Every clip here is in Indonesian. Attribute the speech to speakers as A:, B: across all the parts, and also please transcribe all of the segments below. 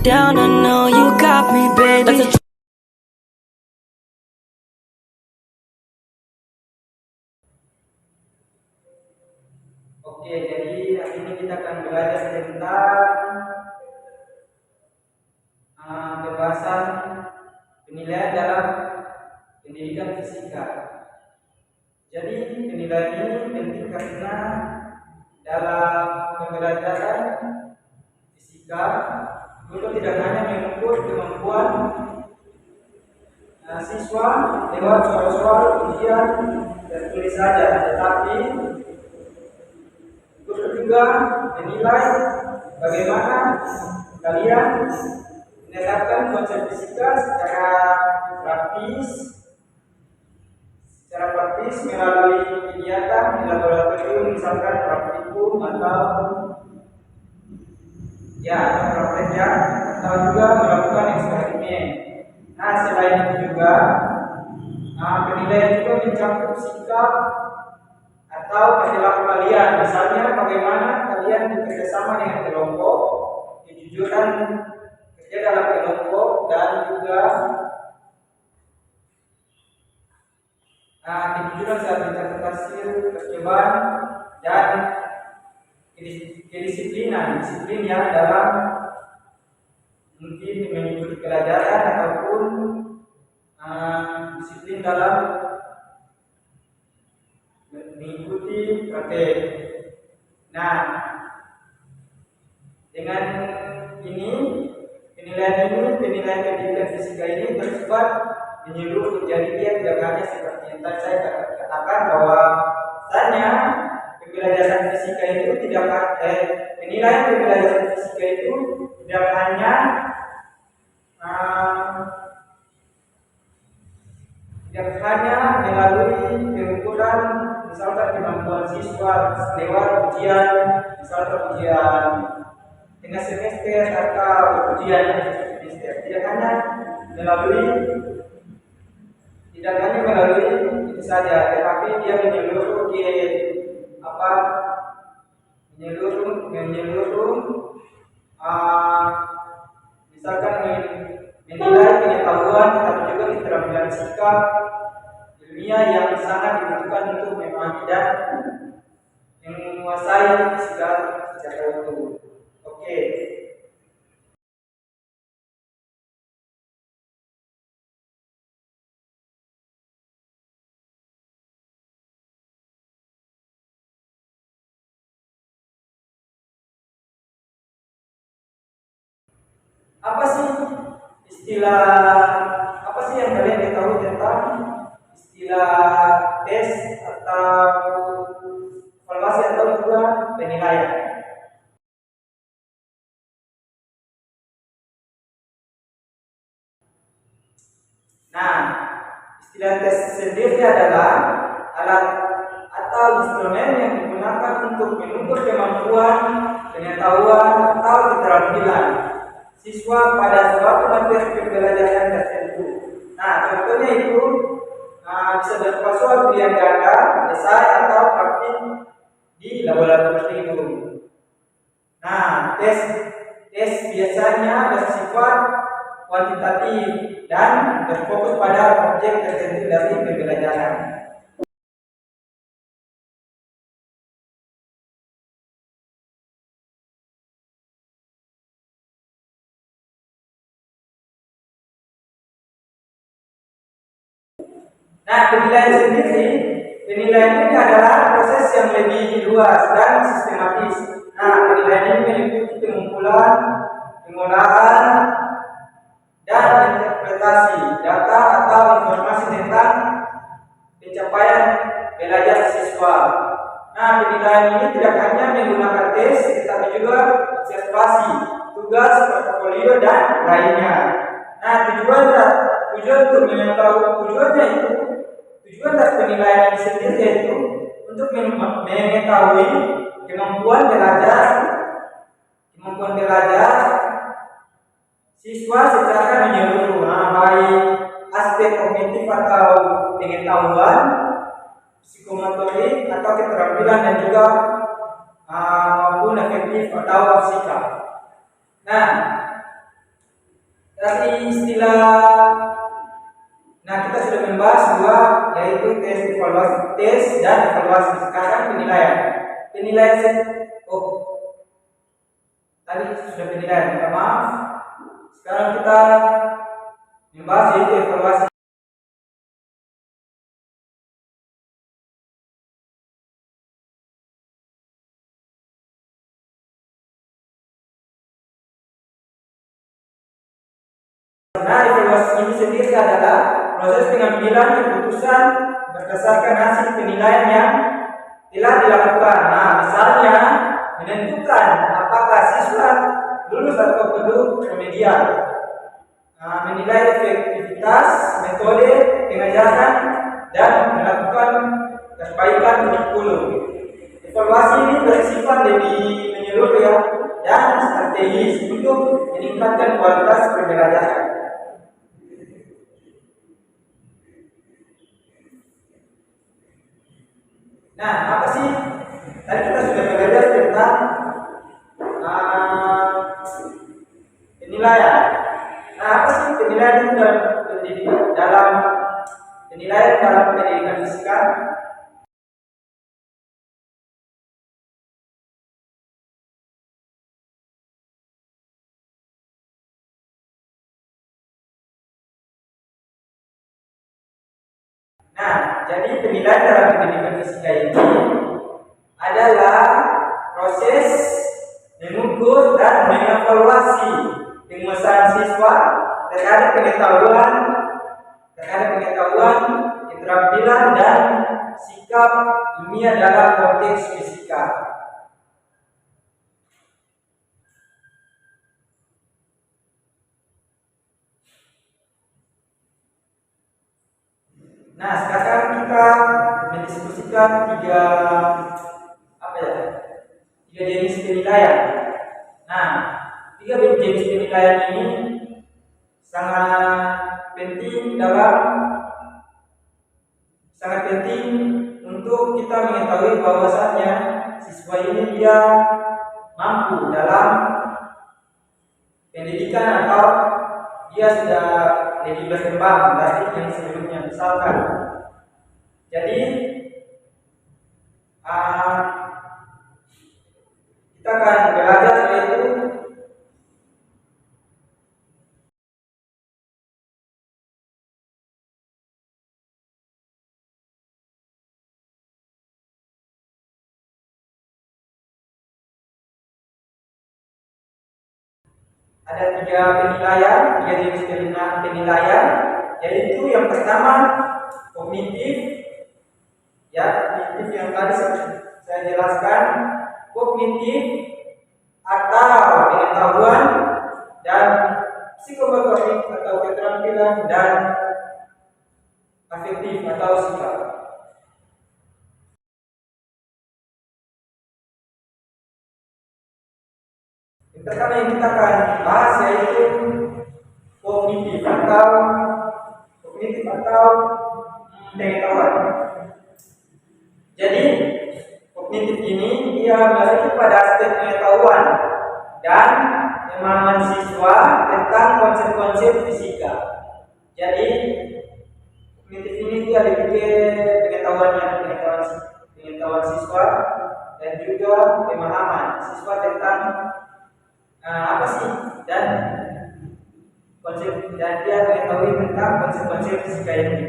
A: down, I know you got me, baby.
B: Oke, jadi hari ini kita akan belajar tentang pembahasan penilaian dalam pendidikan fisika. Jadi penilaian ini penting karena dalam pembelajaran fisika guru tidak hanya mengukur kemampuan siswa lewat soal-soal ujian dan tulis saja, tetapi guru juga menilai bagaimana kalian menerapkan konsep fisika secara praktis melalui kegiatan di laboratorium, misalkan praktikum atau praktek atau juga melakukan eksperimen. Nah, selain itu juga penilaian juga mencakup sikap atau perilaku kalian, misalnya bagaimana kalian bekerjasama dengan kelompok, kejujuran kerja dalam kelompok, dan juga kejujuran saat mencatat hasil percobaan, dan disiplin yang dalam mungkin mengikuti pelajaran ataupun disiplin dalam mengikuti praktek. Nah, dengan ini penilaian pendidikan fisika ini bersifat menyeluruh. Jadi dia tidak hanya seperti yang tadi saya katakan bahwa misalnya pembelajaran fisika itu penilaian pembelajaran fisika itu tidak hanya melalui pengukuran misalkan kemampuan siswa lewat ujian, misalkan ujian tengah semester atau ujian semester, tidak hanya melalui itu saja, tetapi dia menyeluruh misalkan menilai pengetahuan tetapi juga keterampilan sikap ilmiah yang sangat dibutuhkan untuk memahami dan menguasai fisika secara utuh. Oke. Apa sih yang kalian ketahui tentang istilah tes atau evaluasi atau juga penilaian? Nah, istilah tes sendiri adalah alat atau instrumen yang digunakan untuk mengukur kemampuan, pengetahuan atau keterampilan siswa pada suatu materi pembelajaran tertentu. Nah, contohnya itu bisa berupa soal pilihan ganda, esai atau praktik di laboratorium. Nah, tes biasanya bersifat kuantitatif dan berfokus pada objek tertentu dari pembelajaran. Nah, penilaian ini adalah proses yang lebih luas dan sistematis. Nah, penilaian ini meliputi pengumpulan, pengolahan, dan interpretasi data atau informasi tentang pencapaian belajar siswa. Nah, penilaian ini tidak hanya menggunakan tes, tetapi juga observasi, tugas, portofolio, dan lainnya. Nah, tujuan dari penilaian ini sendiri yaitu untuk mengetahui kemampuan belajar siswa secara menyeluruh, baik aspek kognitif atau pengetahuan, psikomotorik atau keterampilan, dan juga maupun efektif atau sikap. Nah, Tadi istilah, nah kita sudah membahas dua, yaitu tes evaluasi, tes dan evaluasi. Sekarang penilaian. Penilaian tadi sudah penilaian, minta maaf. Sekarang kita membahas yaitu evaluasi. Nah, evaluasi ini sendiri adalah proses pengambilan keputusan berdasarkan hasil penilaian yang telah dilakukan. Nah, misalnya menentukan apakah siswa lulus atau belum remedial. Nah, menilai efektivitas metode pengajaran dan melakukan perbaikan kurikulum. Evaluasi ini bersifat lebih menyeluruh dan strategis untuk meningkatkan kualitas pembelajaran. Nah, apa sih? Tadi kita sudah belajar tentang penilaian. Nah, apa sih penilaian itu dalam pendidikan? Dalam penilaian dalam pendidikan fisika? Nah, jadi penilaian dalam pendidikan fisika ini adalah proses mengukur dan mengevaluasi penguasaan siswa terhadap pengetahuan, keterampilan dan sikap ilmiah dalam konteks fisika. Nah, sekarang kita mendiskusikan tiga jenis penilaian. Nah, tiga jenis penilaian ini sangat penting untuk kita mengetahui bahwasannya siswa ini dia mampu dalam pendidikan atau dia sudah lebih berkembang dari yang sebelumnya. Misalkan, jadi kita akan belajar yaitu ada tiga jenis penilaian, yaitu yang pertama kognitif, kognitif yang tadi saya jelaskan, kognitif atau pengetahuan, dan psikomotorik atau keterampilan, dan afektif atau sikap. Yang pertama yang kita akan bahas yaitu kognitif atau pengetahuan. Jadi kognitif ini dia merujuk pada aspek pengetahuan dan pemahaman siswa tentang konsep-konsep fisika. Jadi kognitif ini dia lebih ke pengetahuan siswa dan juga pemahaman siswa tentang apa sih dan konsep, dan dia mengetahui tentang konsep-konsep fisika ini.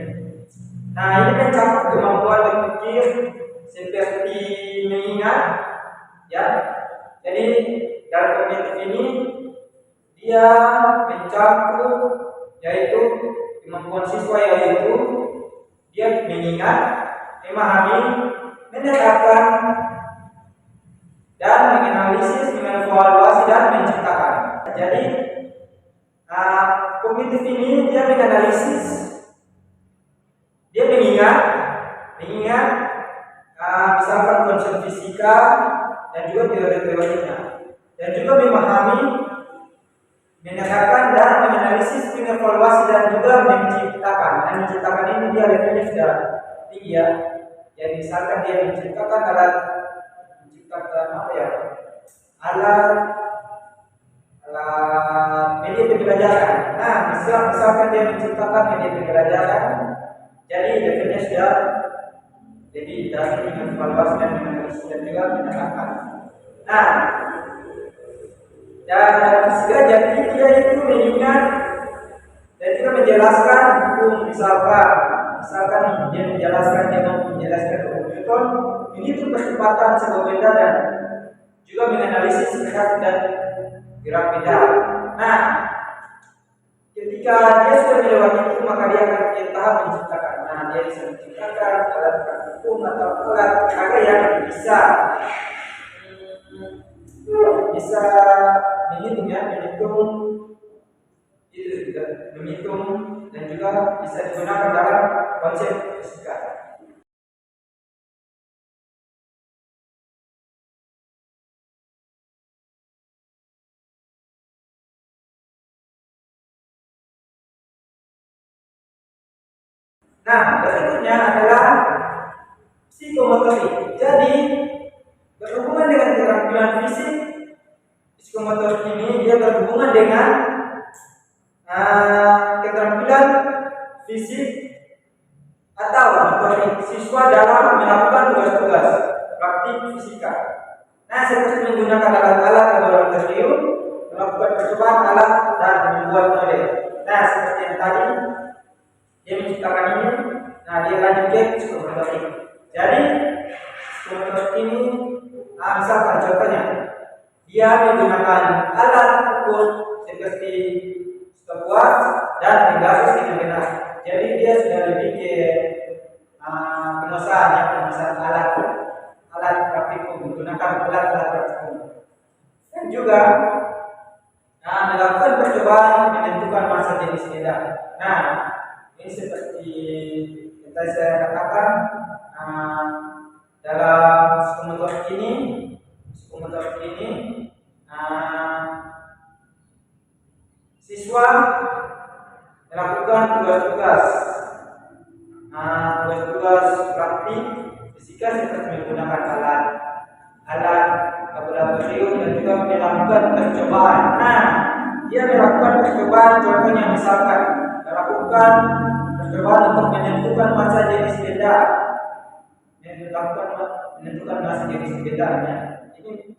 B: Nah, ini mencakup kemampuan berpikir seperti mengingat, Jadi dalam kognitif ini dia mencakup yaitu kemampuan siswa, yaitu dia mengingat, memahami, menerapkan, dan menganalisis, mengevaluasi, dan menciptakan. Jadi kognitif ini dia menganalisis, dia mengingat misalkan konsep fisika dan juga teori-teorinya, dan juga memahami, menerapkan, dan menganalisis, mengevaluasi, dan juga menciptakan. Dan menciptakan ini dia levelnya sudah tinggi, Jadi misalkan dia menciptakan alat media pembelajaran. Nah, misalkan dia menciptakan media pembelajaran, jadi levelnya sudah jadi dari mengevaluasi dan menganalisis dan juga menerapkan. Nah, dan fisika jadi dia itu mengingat dan juga menjelaskan hukum, misalkan dia mau menjelaskan hukum Newton, ini tuh percepatan sebuah benda dan juga menganalisis gerak dan gerak benda. Nah, ketika dia sudah melewati itu, maka dia akan tahap menciptakan. Nah, dia bisa menciptakan alat hukum atau alat karya yang bisa menghitung dan juga bisa digunakan dalam konsep fisika. Nah, berikutnya adalah psikomotorik. Jadi, berhubungan dengan keterampilan fisik, psikomotorik ini dia berhubungan dengan keterampilan fisik atau motorik siswa dalam melakukan tugas-tugas praktik fisika. Nah, seperti menggunakan alat-alat laboratorium, melakukan percobaan alat dan membuat model. Nah, seperti yang tadi dia menciptakan ini, nah dia lanjut ke psikomotorik. Jadi psikomotorik ini, misalkan contohnya, dia menggunakan alat ukur seperti stopwatch dan menggaris dengan benar. Jadi dia sudah lebih ke pengusahaan alat praktikum, menggunakan alat praktikum. Dan juga melakukan percobaan menentukan massa jenis beda. Nah, ini seperti yang tadi saya katakan, dalam psikomotorik ini siswa melakukan tugas-tugas praktik fisika seperti menggunakan alat laboratorium dan juga melakukan percobaan. Nah, dia melakukan percobaan, contohnya misalkan melakukan percobaan untuk menentukan massa jenis beda, menentukan massa jenis bedanya. Ini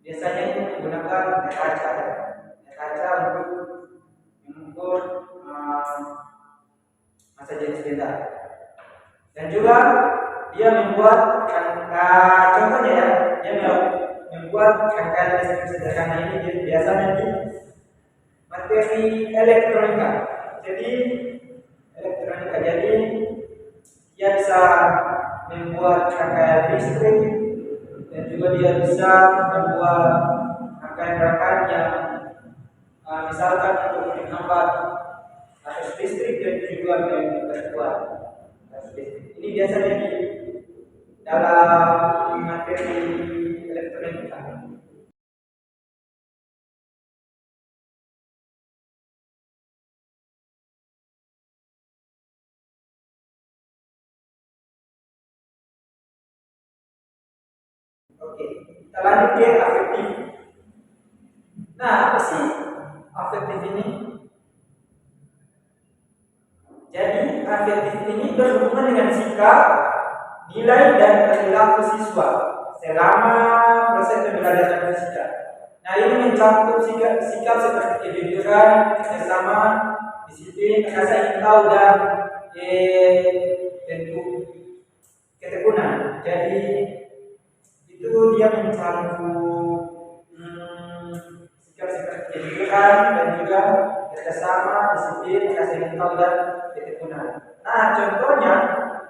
B: biasanya itu menggunakan kaca untuk mengukur massa jenis beda. Dan juga dia membuat contohnya ya, dia membuat rangkaian listrik sederhana ini biasanya di materi elektronika. Jadi dia bisa membuat rangkaian listrik dan juga dia bisa membuat rangkaian yang misalkan untuk menghambat arus listrik dan juga memperkuat arus listrik. Ini biasanya di dalam materi elektronika. Oke, kita lanjut ke afektif. Nah, apa sih afektif ini? Jadi, afektif ini berhubungan dengan sikap, nilai, dan perilaku siswa selama proses pembelajaran fisika. Nah, ini mencakup sikap seperti kejujuran, kerjasama, disiplin, rasa ingin tahu, dan ketekunan. Jadi itu dia mencakup sikap seperti kejujuran dan juga kerjasama, disiplin, rasa ingin tahu, dan ketekunan. Nah, contohnya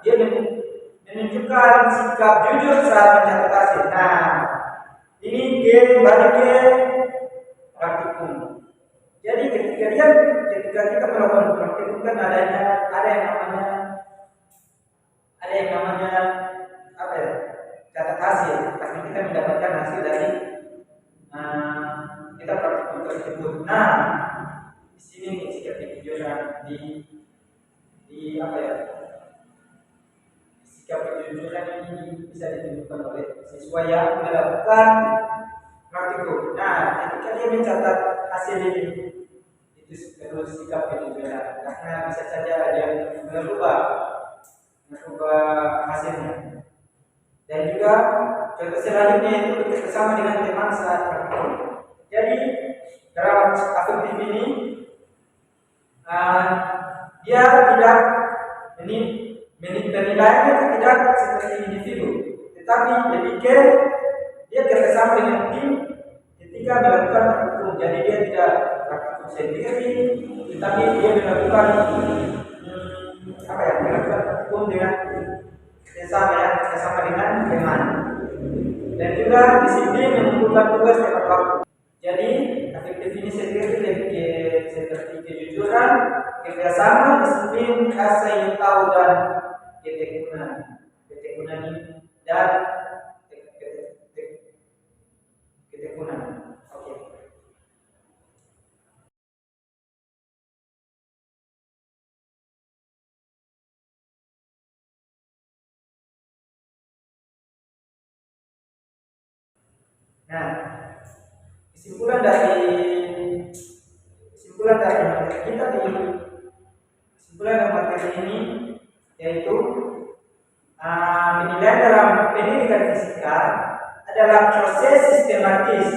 B: dia menunjukkan sikap jujur saat mencatat hasil. Nah, ini balik ke praktikum. Jadi ketika kita melakukan praktikum kan ada yang namanya apa ya? Catat hasil. Karena kita mendapatkan hasil dari kita praktikum tersebut. Nah, di sini sikap kejujuran di apa ya? Sikap kejujuran ini bisa ditunjukkan oleh siswa yang melakukan praktikum. Nah, ketika dia mencatat hasil ini, itu perlu sikap yang berbeda karena bisa saja ada yang merubah hasilnya. Dan juga contoh selanjutnya itu bekerjasama dengan teman saat praktik. Jadi dalam afektif ini dia tidak penilaiannya tidak seperti individu, tetapi lebih ke dia kerjasama dengan tim ketika melakukan praktikum. Jadi dia tidak praktikum sendiri, tetapi dia melakukan melakukan praktikum dengan kerjasama dengan teman. Dan juga disiplin mengumpulkan tugas tepat waktu. Jadi afektif ini sendiri lebih seperti kejujuran, kerjasama, disiplin, rasa ingin tahu dan ketekunan dan ketekunan. Oke. Nah, kesimpulan dari materi ini yaitu penilaian dalam pendidikan fisika adalah proses sistematis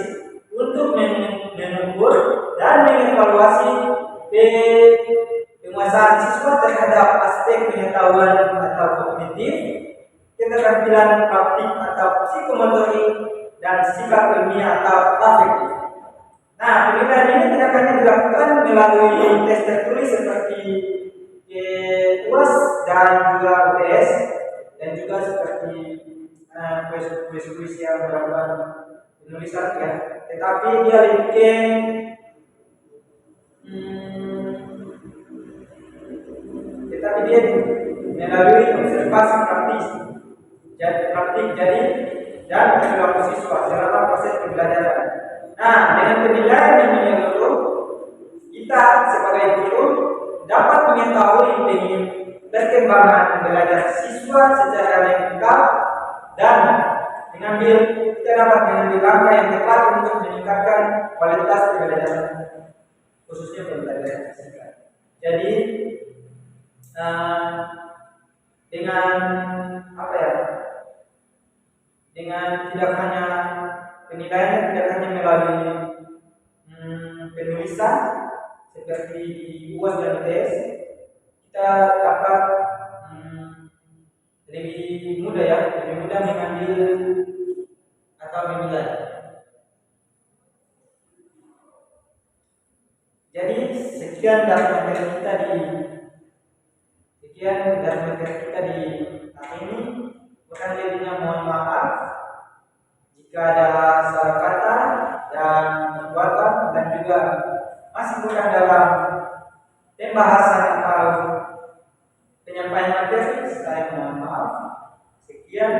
B: untuk mengukur dan mengevaluasi penguasaan siswa terhadap aspek pengetahuan atau kognitif, keterampilan praktik atau psikomotorik, dan sikap ilmiah atau afektif. Nah, penilaian ini tidak hanya dilakukan melalui tes tertulis seperti UAS dan juga UTS, dan juga seperti kuis-kuis yang melakukan penulisan ya, tetapi dia lebih melalui observasi praktis dan perilaku siswa selama proses pembelajaran. Nah, dengan penilaian yang menyeluruh, kita sebagai guru dapat mengetahui perkembangan belajar siswa secara lengkap dan kita dapat mengambil langkah yang tepat untuk meningkatkan kualitas pembelajaran, khususnya pembelajaran fisika. Jadi dengan tidak hanya penilaiannya tidak hanya melalui penulisan seperti di UAS dan UTS, kita dapat lebih mudah mengambil atau menilai. Jadi sekian dari materi kita di hari ini. Kurang lebihnya mohon maaf jika ada salah kata dan perbuatan dan juga masih kurang dalam pembahasan atau penyampaian materi, saya mohon maaf. Sekian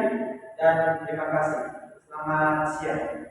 B: dan terima kasih. Selamat siang.